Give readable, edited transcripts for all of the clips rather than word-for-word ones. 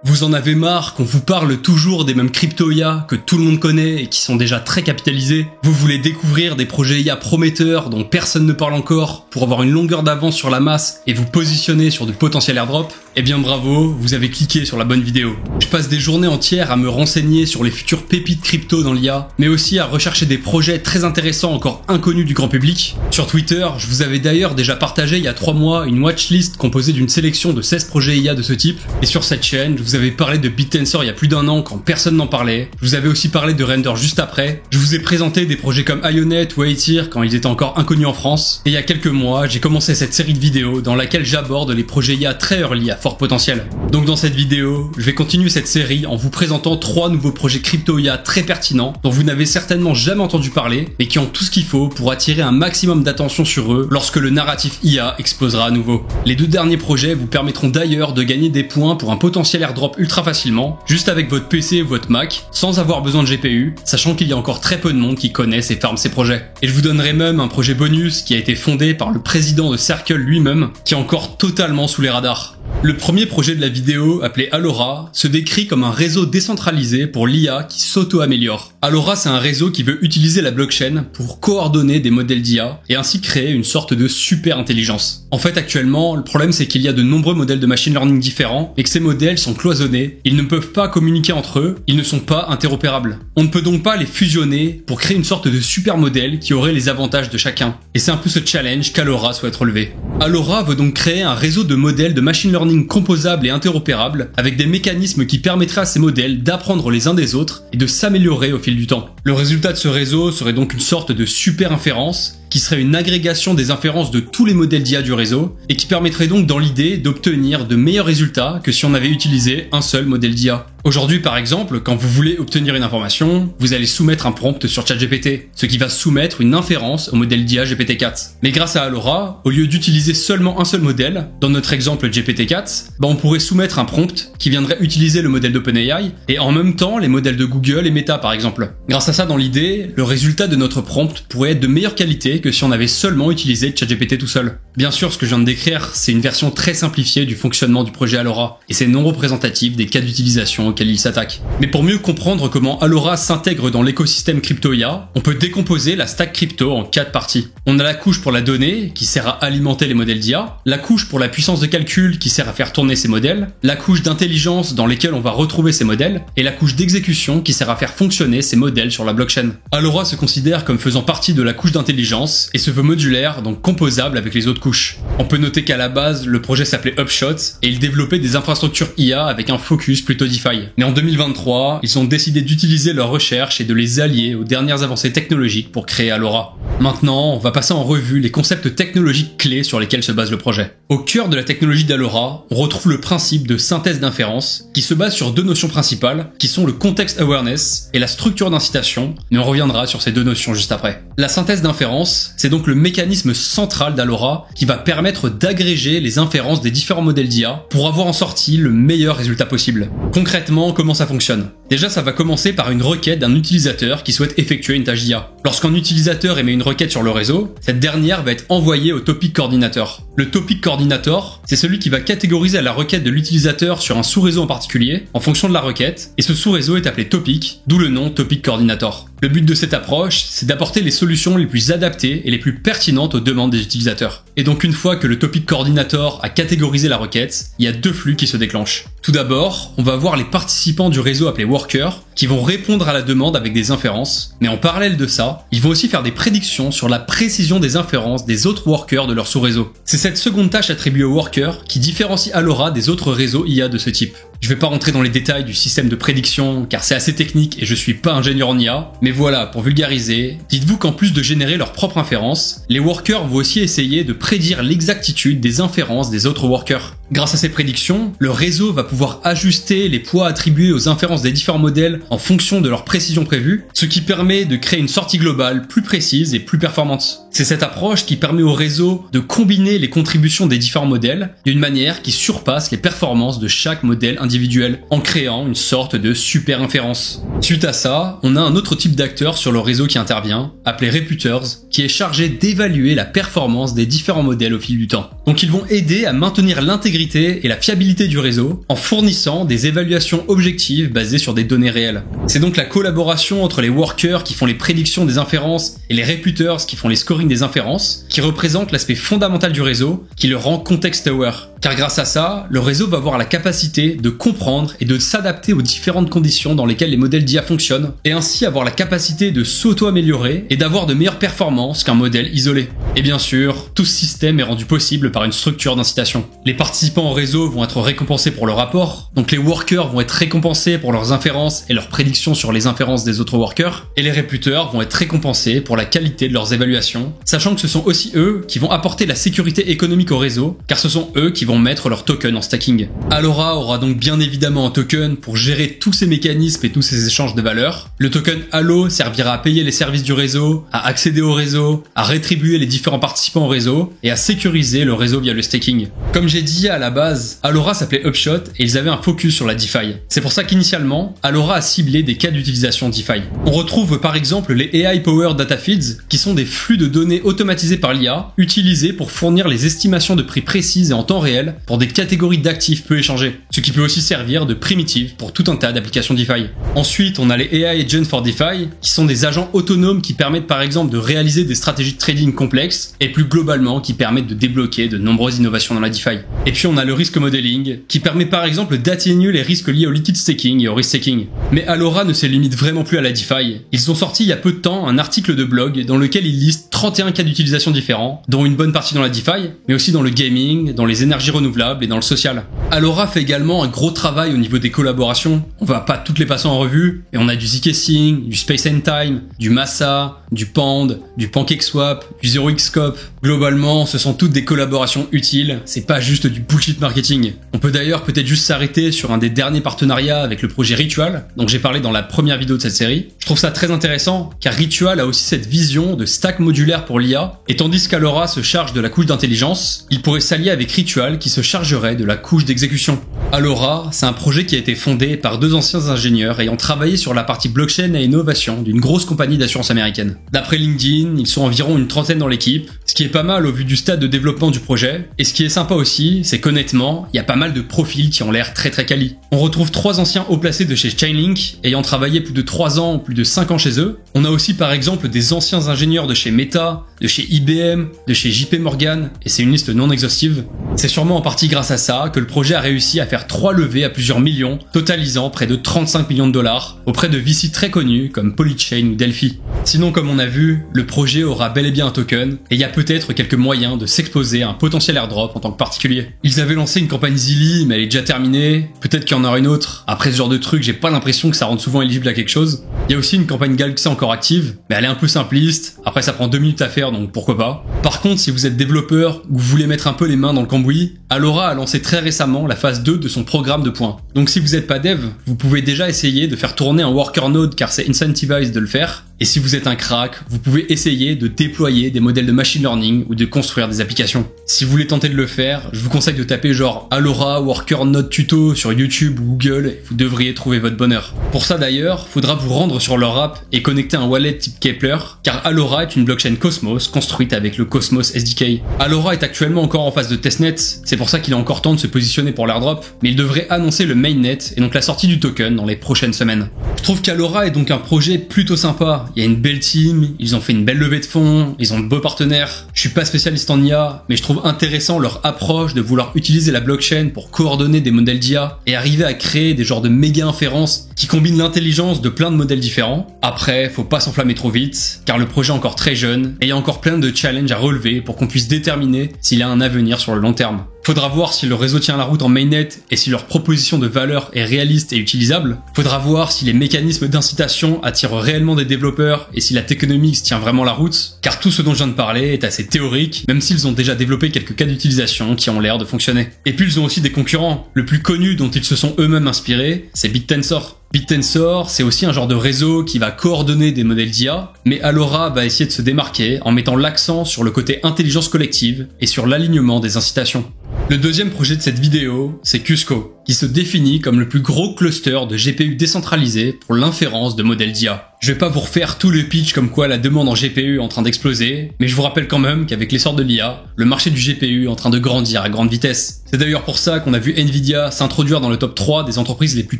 Vous en avez marre qu'on vous parle toujours des mêmes crypto IA que tout le monde connaît et qui sont déjà très capitalisés? Vous voulez découvrir des projets IA prometteurs dont personne ne parle encore pour avoir une longueur d'avance sur la masse et vous positionner sur de potentiels airdrops? Eh bien bravo, vous avez cliqué sur la bonne vidéo. Je passe des journées entières à me renseigner sur les futures pépites crypto dans l'IA, mais aussi à rechercher des projets très intéressants encore inconnus du grand public. Sur Twitter, je vous avais d'ailleurs déjà partagé il y a 3 mois une watchlist composée d'une sélection de 16 projets IA de ce type, et sur cette chaîne, je vous avais parlé de BitTensor il y a plus d'1 an quand personne n'en parlait, je vous avais aussi parlé de Render juste après, je vous ai présenté des projets comme Ionet ou Aitir quand ils étaient encore inconnus en France, et il y a quelques mois, j'ai commencé cette série de vidéos dans laquelle j'aborde les projets IA très early à fort potentiel. Donc dans cette vidéo, je vais continuer cette série en vous présentant 3 nouveaux projets crypto IA très pertinents dont vous n'avez certainement jamais entendu parler, mais qui ont tout ce qu'il faut pour attirer un maximum d'attention sur eux lorsque le narratif IA explosera à nouveau. Les 2 derniers projets vous permettront d'ailleurs de gagner des points pour un potentiel airdrop ultra facilement, juste avec votre PC ou votre Mac, sans avoir besoin de GPU, sachant qu'il y a encore très peu de monde qui connaissent et farme ces projets. Et je vous donnerai même un projet bonus qui a été fondé par le président de Circle lui-même, qui est encore totalement sous les radars. Le premier projet de la vidéo, appelé Alora, se décrit comme un réseau décentralisé pour l'IA qui s'auto-améliore. Alora, c'est un réseau qui veut utiliser la blockchain pour coordonner des modèles d'IA et ainsi créer une sorte de super intelligence. En fait, actuellement, le problème c'est qu'il y a de nombreux modèles de machine learning différents et que ces modèles sont cloisonnés, ils ne peuvent pas communiquer entre eux, ils ne sont pas interopérables. On ne peut donc pas les fusionner pour créer une sorte de super modèle qui aurait les avantages de chacun. Et c'est un peu ce challenge qu'Alora souhaite relever. Alora veut donc créer un réseau de modèles de machine learning composable et interopérable avec des mécanismes qui permettraient à ces modèles d'apprendre les uns des autres et de s'améliorer au fil du temps. Le résultat de ce réseau serait donc une sorte de super inférence qui serait une agrégation des inférences de tous les modèles d'IA du réseau et qui permettrait donc dans l'idée d'obtenir de meilleurs résultats que si on avait utilisé un seul modèle d'IA. Aujourd'hui par exemple, quand vous voulez obtenir une information, vous allez soumettre un prompt sur ChatGPT, ce qui va soumettre une inférence au modèle d'IA GPT-4. Mais grâce à Alora, au lieu d'utiliser seulement un seul modèle, dans notre exemple GPT-4, on pourrait soumettre un prompt qui viendrait utiliser le modèle d'OpenAI et en même temps les modèles de Google et Meta par exemple. Grâce à ça dans l'idée, le résultat de notre prompt pourrait être de meilleure qualité que si on avait seulement utilisé ChatGPT tout seul. Bien sûr, ce que je viens de décrire, c'est une version très simplifiée du fonctionnement du projet Alora, et c'est non représentatif des cas d'utilisation auxquels il s'attaque. Mais pour mieux comprendre comment Alora s'intègre dans l'écosystème crypto IA, on peut décomposer la stack crypto en 4 parties. On a la couche pour la donnée, qui sert à alimenter les modèles d'IA, la couche pour la puissance de calcul, qui sert à faire tourner ces modèles, la couche d'intelligence dans lesquelles on va retrouver ces modèles, et la couche d'exécution qui sert à faire fonctionner ces modèles sur la blockchain. Alora se considère comme faisant partie de la couche d'intelligence et se veut modulaire, donc composable avec les autres couches. On peut noter qu'à la base, le projet s'appelait Upshot et il développait des infrastructures IA avec un focus plutôt DeFi. Mais en 2023, ils ont décidé d'utiliser leurs recherches et de les allier aux dernières avancées technologiques pour créer Alora. Maintenant, on va passer en revue les concepts technologiques clés sur lesquels se base le projet. Au cœur de la technologie d'Alora, on retrouve le principe de synthèse d'inférence qui se base sur 2 notions principales qui sont le context awareness et la structure d'incitation, mais on reviendra sur ces 2 notions juste après. La synthèse d'inférence, c'est donc le mécanisme central d'Alora qui va permettre d'agréger les inférences des différents modèles d'IA pour avoir en sortie le meilleur résultat possible. Concrètement, comment ça fonctionne? Déjà, ça va commencer par une requête d'un utilisateur qui souhaite effectuer une tâche d'IA. Lorsqu'un utilisateur émet une requête sur le réseau, cette dernière va être envoyée au topic coordinator. Le topic coordinator, c'est celui qui va catégoriser la requête de l'utilisateur sur un sous-réseau en particulier en fonction de la requête, et ce sous-réseau est appelé topic, d'où le nom topic coordinator. Le but de cette approche, c'est d'apporter les solutions les plus adaptées et les plus pertinentes aux demandes des utilisateurs. Et donc une fois que le topic coordinator a catégorisé la requête, il y a 2 flux qui se déclenchent. Tout d'abord, on va voir les participants du réseau appelés workers qui vont répondre à la demande avec des inférences, mais en parallèle de ça, ils vont aussi faire des prédictions sur la précision des inférences des autres workers de leur sous-réseau. C'est cette seconde tâche attribuée aux workers qui différencie Alora des autres réseaux IA de ce type. Je vais pas rentrer dans les détails du système de prédiction car c'est assez technique et je suis pas ingénieur en IA, mais voilà, pour vulgariser, dites-vous qu'en plus de générer leur propre inférence, les workers vont aussi essayer de prédire l'exactitude des inférences des autres workers. Grâce à ces prédictions, le réseau va pouvoir ajuster les poids attribués aux inférences des différents modèles en fonction de leur précision prévue, ce qui permet de créer une sortie globale plus précise et plus performante. C'est cette approche qui permet au réseau de combiner les contributions des différents modèles d'une manière qui surpasse les performances de chaque modèle individuel, en créant une sorte de super inférence. Suite à ça, on a un autre type d'acteur sur le réseau qui intervient, appelé Reputers, qui est chargé d'évaluer la performance des différents modèles au fil du temps. Donc ils vont aider à maintenir l'intégrité et la fiabilité du réseau en fournissant des évaluations objectives basées sur des données réelles. C'est donc la collaboration entre les workers qui font les prédictions des inférences et les reputers qui font les scoring des inférences qui représente l'aspect fondamental du réseau qui le rend context aware. Car grâce à ça, le réseau va avoir la capacité de comprendre et de s'adapter aux différentes conditions dans lesquelles les modèles d'IA fonctionnent, et ainsi avoir la capacité de s'auto-améliorer et d'avoir de meilleures performances qu'un modèle isolé. Et bien sûr, tout ce système est rendu possible par une structure d'incitation. Les participants au réseau vont être récompensés pour leur rapport, donc les workers vont être récompensés pour leurs inférences et leurs prédictions sur les inférences des autres workers, et les reputers vont être récompensés pour la qualité de leurs évaluations, sachant que ce sont aussi eux qui vont apporter la sécurité économique au réseau, car ce sont eux qui vont mettre leur token en stacking. Alora aura donc bien évidemment un token pour gérer tous ces mécanismes et tous ces échanges de valeur. Le token Allo servira à payer les services du réseau, à accéder au réseau, à rétribuer les différents participants au réseau et à sécuriser le réseau via le staking. Comme j'ai dit à la base, Alora s'appelait Upshot et ils avaient un focus sur la DeFi. C'est pour ça qu'initialement, Alora a ciblé des cas d'utilisation DeFi. On retrouve par exemple les AI Powered Data Feeds, qui sont des flux de données automatisés par l'IA, utilisés pour fournir les estimations de prix précises et en temps réel pour des catégories d'actifs peu échangés, ce qui peut aussi servir de primitive pour tout un tas d'applications DeFi. Ensuite, on a les AI Agents for DeFi, qui sont des agents autonomes qui permettent par exemple de réaliser des stratégies de trading complexes, et plus globalement qui permettent de débloquer de nombreuses innovations dans la DeFi. Et puis on a le risk modeling, qui permet par exemple d'atténuer les risques liés au liquid staking et au risk staking. Mais Alora ne se limite vraiment plus à la DeFi. Ils ont sorti il y a peu de temps un article de blog dans lequel ils listent 31 cas d'utilisation différents, dont une bonne partie dans la DeFi, mais aussi dans le gaming, dans les énergies renouvelables et dans le social. Alora fait également un gros travail au niveau des collaborations. On va pas toutes les passer en revue, et on a du zkSync, du Space and Time, du Massa, du Pand, du PancakeSwap, du ZeroXScope. Globalement, ce sont toutes des collaborations utiles, c'est pas juste du bullshit marketing. On peut d'ailleurs peut-être juste s'arrêter sur un des derniers partenariats avec le projet Ritual, dont j'ai parlé dans la première vidéo de cette série. Je trouve ça très intéressant, car Ritual a aussi cette vision de stack modulaire pour l'IA, et tandis qu'Alora se charge de la couche d'intelligence, il pourrait s'allier avec Ritual qui se chargerait de la couche d'exécution. Alora, c'est un projet qui a été fondé par deux anciens ingénieurs ayant travaillé sur la partie blockchain et innovation d'une grosse compagnie d'assurance américaine. D'après LinkedIn, ils sont environ une trentaine dans l'équipe, ce qui est pas mal au vu du stade de développement du projet, et ce qui est sympa aussi, c'est qu'honnêtement, il y a pas mal de profils qui ont l'air très quali. On retrouve 3 anciens haut placés de chez Chainlink, ayant travaillé plus de 3 ans ou plus de 5 ans chez eux. On a aussi par exemple des anciens ingénieurs de chez Meta, de chez IBM, de chez JP Morgan, et c'est une liste non exhaustive. C'est sûrement en partie grâce à ça que le projet a réussi à faire 3 levées à plusieurs millions, totalisant près de 35 millions de dollars, auprès de VC très connus comme Polychain ou Delphi. Sinon, comme on a vu, le projet aura bel et bien un token, et il y a peut-être quelques moyens de s'exposer à un potentiel airdrop en tant que particulier. Ils avaient lancé une campagne Zilli, mais elle est déjà terminée, peut-être qu'il y en aura une autre. Après ce genre de truc, j'ai pas l'impression que ça rende souvent éligible à quelque chose. Il y a aussi une campagne Galaxy encore active, mais elle est un peu simpliste, après ça prend 2 minutes à faire, donc pourquoi pas. Par contre, si vous êtes développeur ou vous voulez mettre un peu les mains dans le cambouis, Alora a lancé très récemment la phase 2 de son programme de points. Donc si vous n'êtes pas dev, vous pouvez déjà essayer de faire tourner un worker node car c'est incentivized de le faire. Et si vous êtes un crack, vous pouvez essayer de déployer des modèles de machine learning ou de construire des applications. Si vous voulez tenter de le faire, je vous conseille de taper genre Alora Worker Node Tuto sur YouTube ou Google et vous devriez trouver votre bonheur. Pour ça d'ailleurs, faudra vous rendre sur leur app et connecter un wallet type Kepler, car Alora est une blockchain Cosmos construite avec le Cosmos SDK. Alora est actuellement encore en phase de testnet, c'est pour ça qu'il est encore temps de se positionner pour l'airdrop, mais il devrait annoncer le mainnet et donc la sortie du token dans les prochaines semaines. Je trouve qu'Alora est donc un projet plutôt sympa. Il y a une belle team, ils ont fait une belle levée de fonds, ils ont de beaux partenaires. Je suis pas spécialiste en IA, mais je trouve intéressant leur approche de vouloir utiliser la blockchain pour coordonner des modèles d'IA et arriver à créer des genres de méga inférences qui combinent l'intelligence de plein de modèles différents. Après, faut pas s'enflammer trop vite, car le projet est encore très jeune et il y a encore plein de challenges à relever pour qu'on puisse déterminer s'il a un avenir sur le long terme. Faudra voir si le réseau tient la route en mainnet et si leur proposition de valeur est réaliste et utilisable. Faudra voir si les mécanismes d'incitation attirent réellement des développeurs et si la tokenomics tient vraiment la route, car tout ce dont je viens de parler est assez théorique, même s'ils ont déjà développé quelques cas d'utilisation qui ont l'air de fonctionner. Et puis ils ont aussi des concurrents. Le plus connu dont ils se sont eux-mêmes inspirés, c'est BitTensor. BitTensor, c'est aussi un genre de réseau qui va coordonner des modèles d'IA, mais Alora va essayer de se démarquer en mettant l'accent sur le côté intelligence collective et sur l'alignement des incitations. Le deuxième projet de cette vidéo, c'est Cusco, qui se définit comme le plus gros cluster de GPU décentralisé pour l'inférence de modèles d'IA. Je vais pas vous refaire tout le pitch comme quoi la demande en GPU est en train d'exploser, mais je vous rappelle quand même qu'avec l'essor de l'IA, le marché du GPU est en train de grandir à grande vitesse. C'est d'ailleurs pour ça qu'on a vu Nvidia s'introduire dans le top 3 des entreprises les plus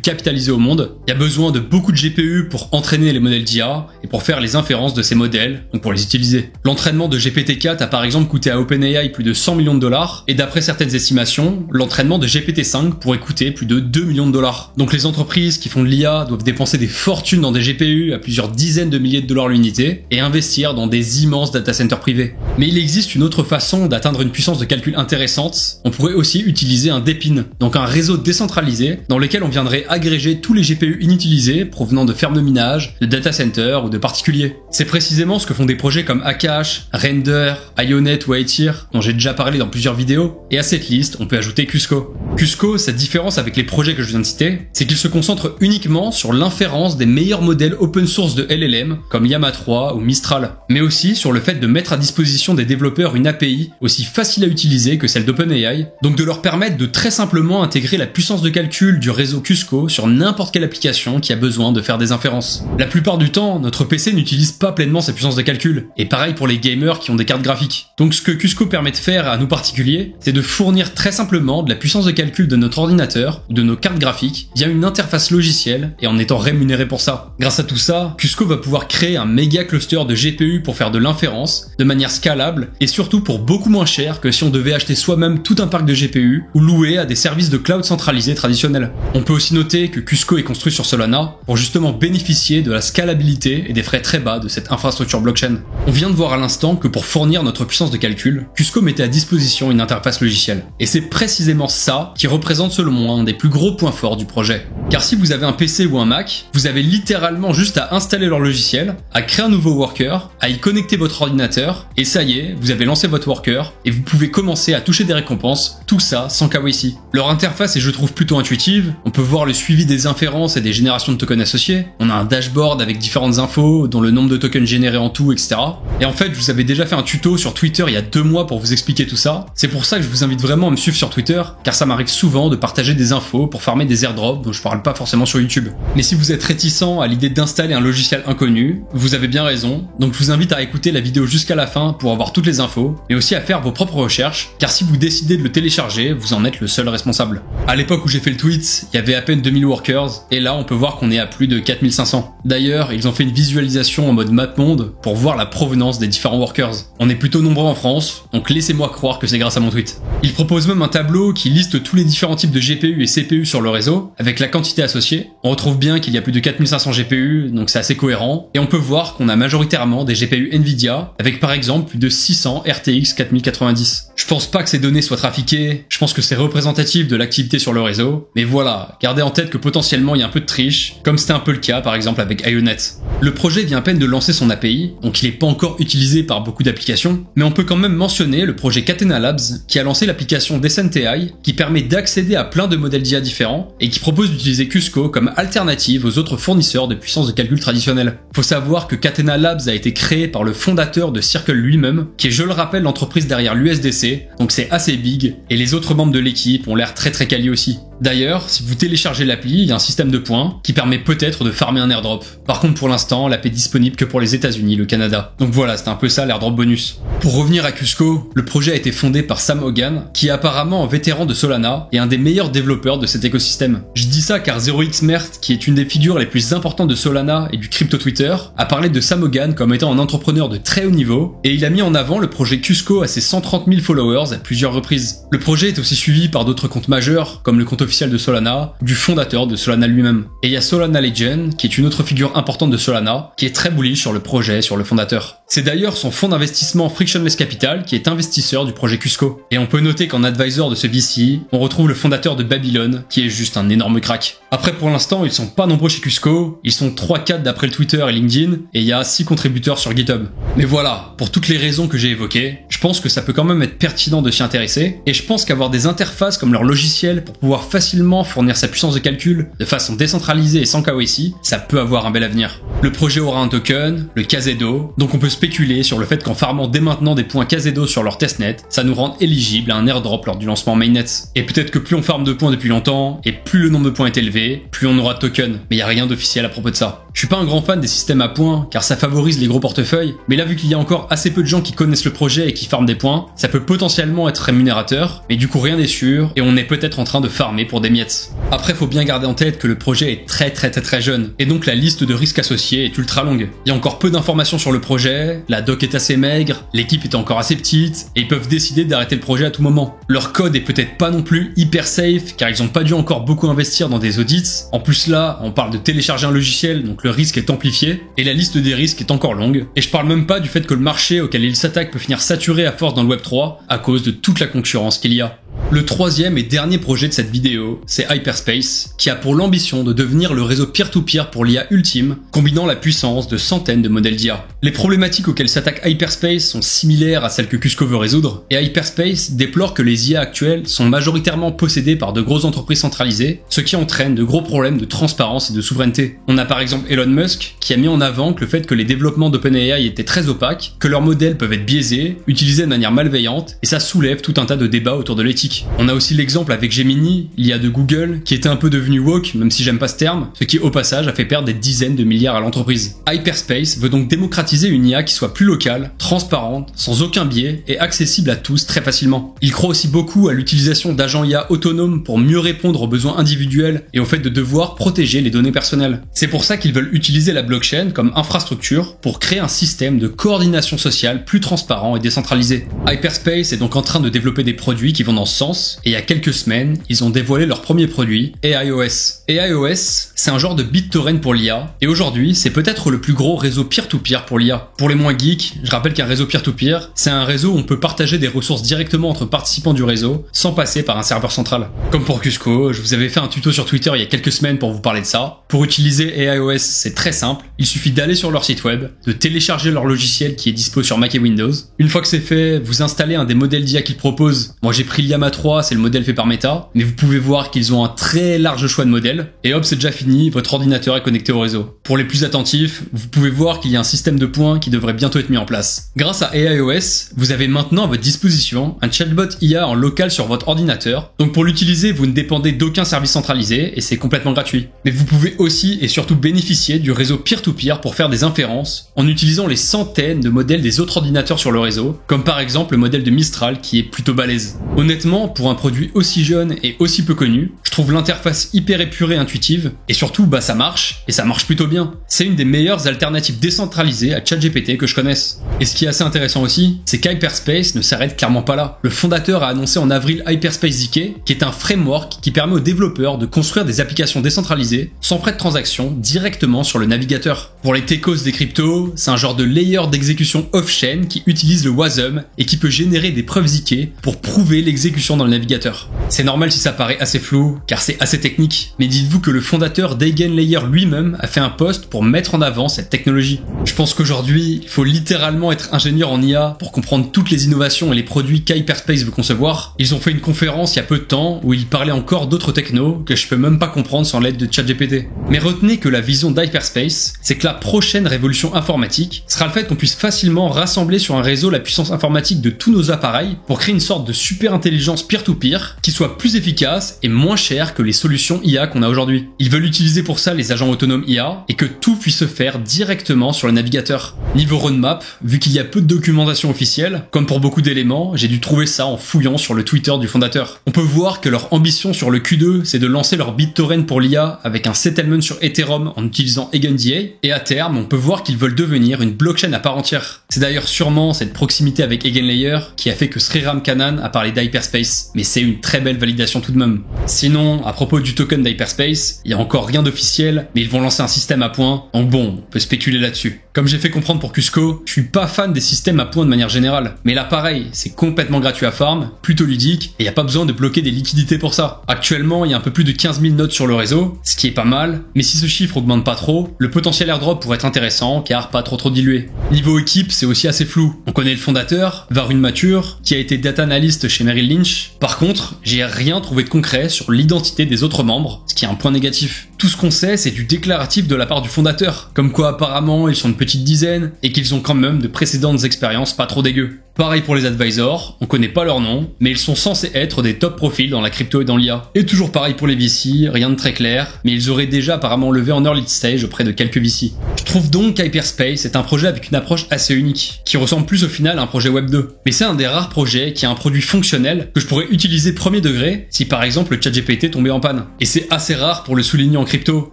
capitalisées au monde. Il y a besoin de beaucoup de GPU pour entraîner les modèles d'IA et pour faire les inférences de ces modèles, donc pour les utiliser. L'entraînement de GPT-4 a par exemple coûté à OpenAI plus de 100 millions de dollars, et d'après certaines estimations, l'entraînement de GPT-5 pourrait coûter plus de 2 millions de dollars. Donc les entreprises qui font de l'IA doivent dépenser des fortunes dans des GPU à plusieurs dizaines de milliers de dollars l'unité et investir dans des immenses data centers privés. Mais il existe une autre façon d'atteindre une puissance de calcul intéressante. On pourrait aussi utiliser un DePIN, donc un réseau décentralisé dans lequel on viendrait agréger tous les GPU inutilisés provenant de fermes de minage, de data centers ou de particuliers. C'est précisément ce que font des projets comme Akash, Render, Ionet ou Aitir, dont j'ai déjà parlé dans plusieurs vidéos, et à cette liste, on peut ajouter Cusco. Cusco, sa différence avec les projets que je viens de citer, c'est qu'il se concentre uniquement sur l'inférence des meilleurs modèles open source de LLM, comme Llama 3 ou Mistral, mais aussi sur le fait de mettre à disposition des développeurs une API aussi facile à utiliser que celle d'OpenAI, donc de leur permettre de très simplement intégrer la puissance de calcul du réseau Cusco sur n'importe quelle application qui a besoin de faire des inférences. La plupart du temps, notre PC n'utilise pas pleinement sa puissance de calcul, et pareil pour les gamers qui ont des cartes graphiques. Donc ce que Cusco permet de faire à nous particuliers, c'est de fournir très simplement de la puissance de calcul de notre ordinateur ou de nos cartes graphiques via une interface logicielle et en étant rémunéré pour ça. Grâce à tout ça, Cusco va pouvoir créer un méga cluster de GPU pour faire de l'inférence de manière scalable et surtout pour beaucoup moins cher que si on devait acheter soi-même tout un parc de GPU ou louer à des services de cloud centralisés traditionnels. On peut aussi noter que Cusco est construit sur Solana pour justement bénéficier de la scalabilité et des frais très bas de cette infrastructure blockchain. On vient de voir à l'instant que pour fournir notre puissance de calcul, Cusco mettait à disposition une interface logicielle. Et c'est précisément ça qui représente selon moi un des plus gros points forts du projet. Car si vous avez un PC ou un Mac, vous avez littéralement juste à installer leur logiciel, à créer un nouveau worker, à y connecter votre ordinateur, et ça y est, vous avez lancé votre worker, et vous pouvez commencer à toucher des récompenses, tout ça sans KYC. Leur interface est je trouve plutôt intuitive, on peut voir le suivi des inférences et des générations de tokens associés, on a un dashboard avec différentes infos, dont le nombre de tokens générés en tout, etc. Et en fait, je vous avais déjà fait un tuto sur Twitter il y a 2 mois pour vous expliquer tout ça, c'est pour ça que je vous invite vraiment à me suivre sur Twitter, car ça m'arrive souvent de partager des infos pour farmer des airdrops dont je parle pas forcément sur YouTube. Mais si vous êtes réticent à l'idée d'installer un logiciel inconnu, vous avez bien raison, donc je vous invite à écouter la vidéo jusqu'à la fin pour avoir toutes les infos, mais aussi à faire vos propres recherches, car si vous décidez de le télécharger, vous en êtes le seul responsable. À l'époque où j'ai fait le tweet, il y avait à peine 2000 workers, et là on peut voir qu'on est à plus de 4500. D'ailleurs, ils ont fait une visualisation en mode mapmonde pour voir la provenance des différents workers. On est plutôt nombreux en France, donc laissez-moi croire que c'est grâce à mon tweet. Ils proposent même un tableau qui liste tous les différents types de GPU et CPU sur le réseau, avec la quantité associée. On retrouve bien qu'il y a plus de 4500 GPU, donc c'est assez cohérent, et on peut voir qu'on a majoritairement des GPU Nvidia, avec par exemple plus de 600 RTX 4090. Je pense pas que ces données soient trafiquées, je pense que c'est représentatif de l'activité sur le réseau, mais voilà, gardez en tête que potentiellement il y a un peu de triche, comme c'était un peu le cas par exemple avec Ionet. Le projet vient à peine de lancer son API, donc il est pas encore utilisé par beaucoup d'applications, mais on peut quand même mentionner le projet Catena Labs, qui a lancé l'application Decent AI, qui permet d'accéder à plein de modèles d'IA différents, et qui propose d'utiliser Cusco comme alternative aux autres fournisseurs de puissance de calcul traditionnels. Faut savoir que Catena Labs a été créé par le fondateur de Circle lui-même, qui est, je le rappelle, l'entreprise derrière l'USDC, donc c'est assez big, et les autres membres de l'équipe ont l'air très quali aussi. D'ailleurs, si vous téléchargez l'appli, il y a un système de points qui permet peut-être de farmer un airdrop. Par contre, pour l'instant, l'app est disponible que pour les États-Unis, le Canada. Donc voilà, c'était un peu ça l'airdrop bonus. Pour revenir à Cusco, le projet a été fondé par Sam Hogan, qui est apparemment un vétéran de Solana et un des meilleurs développeurs de cet écosystème. Je dis ça car 0xMert, qui est une des figures les plus importantes de Solana et du crypto Twitter, a parlé de Sam Hogan comme étant un entrepreneur de très haut niveau, et il a mis en avant le projet Cusco à ses 130 000 followers à plusieurs reprises. Le projet est aussi suivi par d'autres comptes majeurs, comme le compte officiel de Solana, du fondateur de Solana lui-même. Et il y a Solana Legend, qui est une autre figure importante de Solana, qui est très bullish sur le projet, sur le fondateur. C'est d'ailleurs son fonds d'investissement Frictionless Capital qui est investisseur du projet Cusco. Et on peut noter qu'en advisor de ce VC, on retrouve le fondateur de Babylon, qui est juste un énorme crack. Après, pour l'instant, ils sont pas nombreux chez Cusco, ils sont 3-4 d'après le Twitter et LinkedIn, et il y a 6 contributeurs sur GitHub. Mais voilà, pour toutes les raisons que j'ai évoquées, je pense que ça peut quand même être pertinent de s'y intéresser, et je pense qu'avoir des interfaces comme leur logiciel pour pouvoir facilement fournir sa puissance de calcul de façon décentralisée et sans KYC, ça peut avoir un bel avenir. Le projet aura un token, le Kazedo, donc on peut spéculer sur le fait qu'en farmant dès maintenant des points Kazedo sur leur testnet, ça nous rend éligible à un airdrop lors du lancement mainnet. Et peut-être que plus on farme de points depuis longtemps, et plus le nombre de points est élevé, plus on aura de tokens. Mais y a rien d'officiel à propos de ça. Je suis pas un grand fan des systèmes à points, car ça favorise les gros portefeuilles, mais là vu qu'il y a encore assez peu de gens qui connaissent le projet et qui farment des points, ça peut potentiellement être rémunérateur, mais du coup rien n'est sûr, et on est peut-être en train de farmer pour des miettes. Après faut bien garder en tête que le projet est très jeune, et donc la liste de risques associés est ultra longue. Il y a encore peu d'informations sur le projet, la doc est assez maigre, l'équipe est encore assez petite, et ils peuvent décider d'arrêter le projet à tout moment. Leur code est peut-être pas non plus hyper safe, car ils ont pas dû encore beaucoup investir dans des audits. En plus là, on parle de télécharger un logiciel, donc le risque est amplifié, et la liste des risques est encore longue. Et je parle même pas du fait que le marché auquel ils s'attaquent peut finir saturé à force dans le Web3, à cause de toute la concurrence qu'il y a. Le troisième et dernier projet de cette vidéo, c'est Hyperspace, qui a pour l'ambition de devenir le réseau peer-to-peer pour l'IA ultime, combinant la puissance de centaines de modèles d'IA. Les problématiques auxquelles s'attaque Hyperspace sont similaires à celles que Cusco veut résoudre, et Hyperspace déplore que les IA actuelles sont majoritairement possédées par de grosses entreprises centralisées, ce qui entraîne de gros problèmes de transparence et de souveraineté. On a par exemple Elon Musk, qui a mis en avant que le fait que les développements d'OpenAI étaient très opaques, que leurs modèles peuvent être biaisés, utilisés de manière malveillante, et ça soulève tout un tas de débats autour de l'éthique. On a aussi l'exemple avec Gemini, l'IA de Google, qui était un peu devenu woke, même si j'aime pas ce terme, ce qui au passage a fait perdre des dizaines de milliards à l'entreprise. Hyperspace veut donc démocratiser une IA qui soit plus locale, transparente, sans aucun biais et accessible à tous très facilement. Il croit aussi beaucoup à l'utilisation d'agents IA autonomes pour mieux répondre aux besoins individuels et au fait de devoir protéger les données personnelles. C'est pour ça qu'ils veulent utiliser la blockchain comme infrastructure pour créer un système de coordination sociale plus transparent et décentralisé. Hyperspace est donc en train de développer des produits qui vont dans ce sens, et il y a quelques semaines, ils ont dévoilé leur premier produit, AIOS. AIOS, c'est un genre de BitTorrent pour l'IA, et aujourd'hui, c'est peut-être le plus gros réseau peer-to-peer pour l'IA. Pour les moins geeks, je rappelle qu'un réseau peer-to-peer, c'est un réseau où on peut partager des ressources directement entre participants du réseau, sans passer par un serveur central. Comme pour Cusco, je vous avais fait un tuto sur Twitter il y a quelques semaines pour vous parler de ça. Pour utiliser AIOS, c'est très simple, il suffit d'aller sur leur site web, de télécharger leur logiciel qui est dispo sur Mac et Windows. Une fois que c'est fait, vous installez un des modèles d'IA qu'ils proposent. Moi j'ai pris Llama 3, c'est le modèle fait par Meta, mais vous pouvez voir qu'ils ont un très large choix de modèles, et hop, c'est déjà fini, votre ordinateur est connecté au réseau. Pour les plus attentifs, vous pouvez voir qu'il y a un système de points qui devrait bientôt être mis en place. Grâce à AIOS, vous avez maintenant à votre disposition un chatbot IA en local sur votre ordinateur, donc pour l'utiliser, vous ne dépendez d'aucun service centralisé, et c'est complètement gratuit. Mais vous pouvez aussi et surtout bénéficier du réseau peer-to-peer pour faire des inférences, en utilisant les centaines de modèles des autres ordinateurs sur le réseau, comme par exemple le modèle de Mistral qui est plutôt balèze. Honnêtement, pour un produit aussi jeune et aussi peu connu, je trouve l'interface hyper épurée et intuitive, et surtout ça marche, et ça marche plutôt bien. C'est une des meilleures alternatives décentralisées à ChatGPT que je connaisse. Et ce qui est assez intéressant aussi, c'est qu'Hyperspace ne s'arrête clairement pas là. Le fondateur a annoncé en avril Hyperspace ZK, qui est un framework qui permet aux développeurs de construire des applications décentralisées, sans frais de transaction, directement sur le navigateur. Pour les techos des cryptos, c'est un genre de layer d'exécution off-chain qui utilise le WASM et qui peut générer des preuves ZK pour prouver l'exécution dans le navigateur. C'est normal si ça paraît assez flou, car c'est assez technique, mais dites-vous que le fondateur d'Eigenlayer lui-même a fait un post pour mettre en avant cette technologie. Je pense qu'aujourd'hui, il faut littéralement être ingénieur en IA pour comprendre toutes les innovations et les produits qu'Hyperspace veut concevoir. Ils ont fait une conférence il y a peu de temps où ils parlaient encore d'autres technos que je peux même pas comprendre sans l'aide de ChatGPT. Mais retenez que la vision d'Hyperspace, c'est que la prochaine révolution informatique sera le fait qu'on puisse facilement rassembler sur un réseau la puissance informatique de tous nos appareils pour créer une sorte de super intelligence peer-to-peer qui soit plus efficace et moins chère que les solutions IA qu'on a aujourd'hui. Ils veulent utiliser pour ça les agents autonomes IA et que tout puisse se faire directement sur le navigateur. Niveau roadmap, vu qu'il y a peu de documentation officielle, comme pour beaucoup d'éléments, j'ai dû trouver ça en fouillant sur le Twitter du fondateur. On peut voir que leur ambition sur le Q2, c'est de lancer leur BitTorrent pour l'IA avec un settlement sur Ethereum en utilisant EigenDA, et à terme, on peut voir qu'ils veulent devenir une blockchain à part entière. C'est d'ailleurs sûrement cette proximité avec Eigenlayer qui a fait que Sriram Kannan a parlé d'Hyperspace, mais c'est une très belle validation tout de même. Sinon, à propos du token d'Hyperspace, il y a encore rien d'officiel, mais ils vont lancer un système à points, donc bon, on peut spéculer là-dessus. Comme j'ai fait comprendre pour Cusco, je suis pas fan des systèmes à points de manière générale, mais là pareil, c'est complètement gratuit à farm, plutôt ludique, et y a pas besoin de bloquer des liquidités pour ça. Actuellement, il y a un peu plus de 15 000 nodes sur le réseau, ce qui est pas mal, mais si ce chiffre augmente pas trop, le potentiel airdrop pourrait être intéressant, car pas trop dilué. Niveau équipe, c'est aussi assez flou. On connaît le fondateur, Varun Mathur, qui a été data analyst chez Merrill Lynch, riche. Par contre, j'ai rien trouvé de concret sur l'identité des autres membres, ce qui est un point négatif. Tout ce qu'on sait, c'est du déclaratif de la part du fondateur, comme quoi apparemment ils sont une petite dizaine et qu'ils ont quand même de précédentes expériences pas trop dégueu. Pareil pour les advisors, on connaît pas leur nom, mais ils sont censés être des top profils dans la crypto et dans l'IA. Et toujours pareil pour les VC, rien de très clair, mais ils auraient déjà apparemment levé en early stage auprès de quelques VC. Je trouve donc qu'Hyperspace est un projet avec une approche assez unique, qui ressemble plus au final à un projet Web 2. Mais c'est un des rares projets qui a un produit fonctionnel que je pourrais utiliser premier degré si par exemple le ChatGPT tombait en panne. Et c'est assez rare pour le souligner en crypto,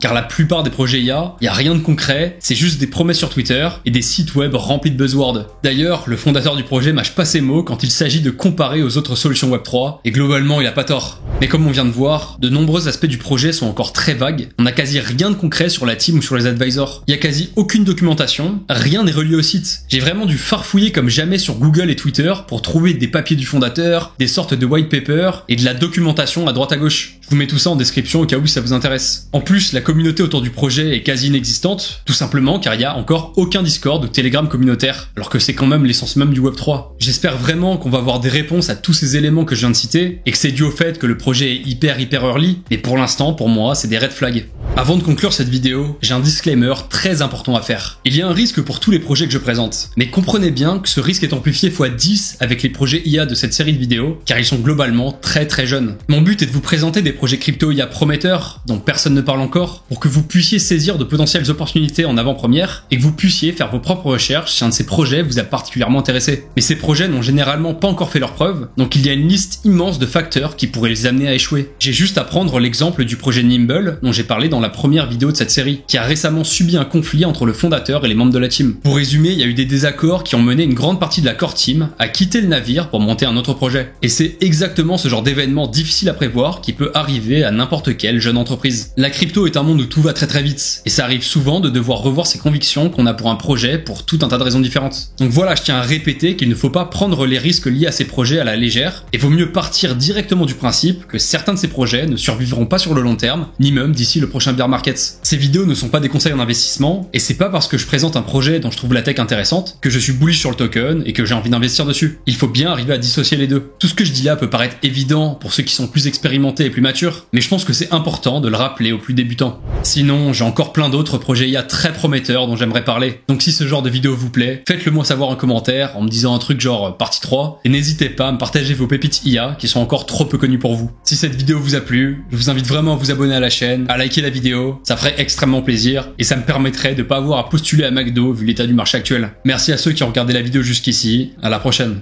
car la plupart des projets IA, y a rien de concret, c'est juste des promesses sur Twitter et des sites web remplis de buzzwords. D'ailleurs, le fondateur du projet mâche pas ses mots quand il s'agit de comparer aux autres solutions Web3, et globalement il a pas tort. Mais comme on vient de voir, de nombreux aspects du projet sont encore très vagues, on a quasi rien de concret sur la team ou sur les advisors. Il y a quasi aucune documentation, rien n'est relié au site. J'ai vraiment dû farfouiller comme jamais sur Google et Twitter pour trouver des papiers du fondateur, des sortes de white paper et de la documentation à droite à gauche. Je vous mets tout ça en description au cas où ça vous intéresse. En plus, la communauté autour du projet est quasi inexistante, tout simplement car il y a encore aucun Discord ou Telegram communautaire, alors que c'est quand même l'essence même du Web3. J'espère vraiment qu'on va avoir des réponses à tous ces éléments que je viens de citer, et que c'est dû au fait que le projet est hyper early, mais pour l'instant, pour moi, c'est des red flags. Avant de conclure cette vidéo, j'ai un disclaimer très important à faire. Il y a un risque pour tous les projets que je présente, mais comprenez bien que ce risque est amplifié x10 avec les projets IA de cette série de vidéos, car ils sont globalement très jeunes. Mon but est de vous présenter des projets crypto IA prometteurs, dont personne ne parle encore, pour que vous puissiez saisir de potentielles opportunités en avant-première, et que vous puissiez faire vos propres recherches si un de ces projets vous a particulièrement intéressé. Mais ces projets n'ont généralement pas encore fait leurs preuves, donc il y a une liste immense de facteurs qui pourraient les amener à échouer. J'ai juste à prendre l'exemple du projet Nimble, dont j'ai parlé dans la première vidéo de cette série, qui a récemment subi un conflit entre le fondateur et les membres de la team. Pour résumer, il y a eu des désaccords qui ont mené une grande partie de la core team à quitter le navire pour monter un autre projet. Et c'est exactement ce genre d'événement difficile à prévoir qui peut arriver à n'importe quelle jeune entreprise. La crypto est un monde où tout va très vite, et ça arrive souvent de devoir revoir ses convictions qu'on a pour un projet pour tout un tas de raisons différentes. Donc voilà, je tiens à répéter qu'il ne faut pas prendre les risques liés à ces projets à la légère, et vaut mieux partir directement du principe que certains de ces projets ne survivront pas sur le long terme, ni même d'ici le prochain bear market. Ces vidéos ne sont pas des conseils en investissement, et c'est pas parce que je présente un projet dont je trouve la tech intéressante que je suis bullish sur le token et que j'ai envie d'investir dessus. Il faut bien arriver à dissocier les deux. Tout ce que je dis là peut paraître évident pour ceux qui sont plus expérimentés et plus matures, mais je pense que c'est important de le rappeler aux plus débutants. Sinon, j'ai encore plein d'autres projets IA très prometteurs dont j'aimerais parler. Donc si ce genre de vidéo vous plaît, faites-le moi savoir en commentaire en me disant un truc genre partie 3, et n'hésitez pas à me partager vos pépites IA qui sont encore trop peu connues pour vous. Si cette vidéo vous a plu, je vous invite vraiment à vous abonner à la chaîne, à liker la vidéo, ça ferait extrêmement plaisir, et ça me permettrait de pas avoir à postuler à McDo vu l'état du marché actuel. Merci à ceux qui ont regardé la vidéo jusqu'ici, à la prochaine.